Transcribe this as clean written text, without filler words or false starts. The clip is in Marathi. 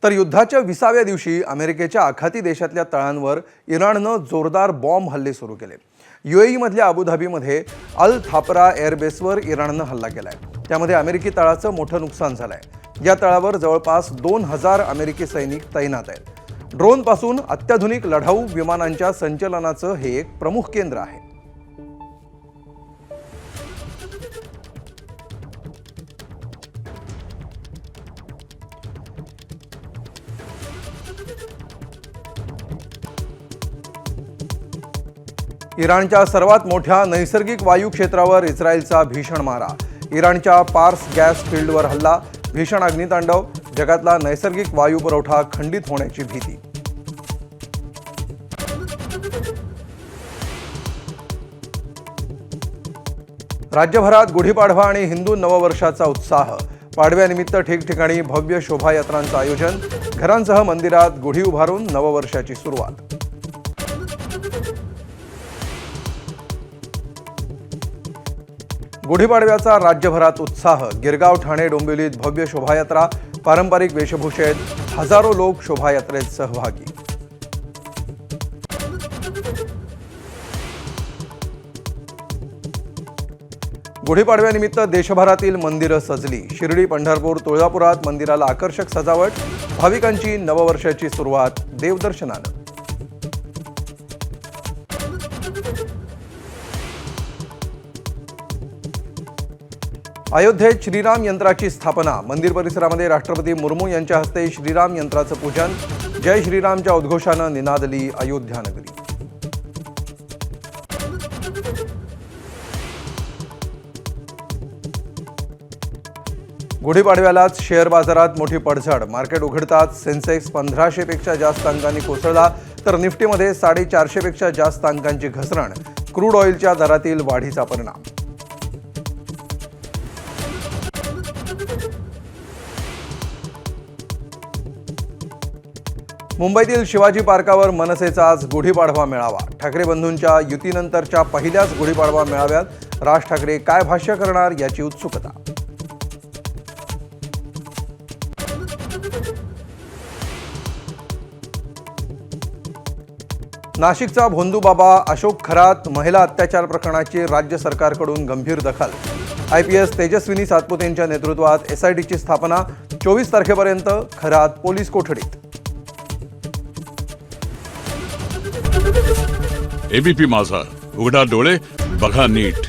तर युद्धाच्या 20व्या दिवशी अमेरिकेच्या आखाती देशातल्या तळांवर इराणनं जोरदार बॉम्ब हल्ले सुरू केले। यूएई मधल्या अबुधाबीमध्ये अल थापरा एअरबेसवर इराणनं हल्ला केलाय। त्यामध्ये अमेरिकी तळाचं मोठं नुकसान झालंय। या तळावर जवळपास 2000 अमेरिकी सैनिक तैनात आहेत। ड्रोनपासून अत्याधुनिक लढाऊ विमानांच्या संचलनाचं हे एक प्रमुख केंद्र आहे। इराणच्या सर्वात मोठ्या नैसर्गिक वायू क्षेत्रावर इस्रायलचा भीषण मारा। इराणच्या पार्स गॅस फील्डवर हल्ला, भीषण अग्नितांडव, जगातला नैसर्गिक वायू पुरवठा खंडित होण्याची भीती। राज्यभरात गुढीपाडवा आणि हिंदू नववर्षाचा उत्साह। पाडव्यानिमित्त ठिकठिकाणी भव्य शोभायात्रांचं आयोजन, घरांसह मंदिरात गुढी उभारून नववर्षाची सुरुवात। गुढीपाडव्याचा राज्यभरात उत्साह। गिरगाव, ठाणे, डोंबिवलीत भव्य शोभायात्रा, पारंपरिक वेशभूषेत हजारो लोक शोभायात्रेत सहभागी। गुढीपाडव्यानिमित्त देशभरातील मंदिरं सजली। शिर्डी, पंढरपूर, तुळजापुरात मंदिराला आकर्षक सजावट, भाविकांची नववर्षाची सुरुवात देवदर्शनानं। अयोध्येत श्रीराम यंत्राची स्थापना, मंदिर परिसरामध्ये राष्ट्रपती मुर्मू यांच्या हस्ते श्रीराम यंत्राचं पूजन, जय श्रीरामच्या उद्घोषानं निनादली अयोध्या नगरी। गुढीपाडव्यालाच शेअर बाजारात मोठी पडझड। मार्केट उघडताच सेन्सेक्स 1500 पेक्षा जास्त अंकांनी कोसळला, तर निफ्टीमध्ये 450 पेक्षा जास्त अंकांची घसरण। क्रूड ऑइलच्या दरातील वाढीचा परिणाम। मुंबईतील शिवाजी पार्कावर मनसेचा आज गुढीपाडवा मेळावा। ठाकरे बंधूंच्या युतीनंतरच्या पहिल्याच गुढीपाडवा मेळाव्यात राज ठाकरे काय भाष्य करणार याची उत्सुकता। नाशिकचा भोंदूबाबा अशोक खरात महिला अत्याचार प्रकरणाची राज्य सरकारकडून गंभीर दखल। IPS तेजस्विनी सातपुतेंच्या नेतृत्वात SITची स्थापना, 24 तारखेपर्यंत खरात पोलीस कोठडीत। ABP माझा, उघडा डोळे बघा नीट।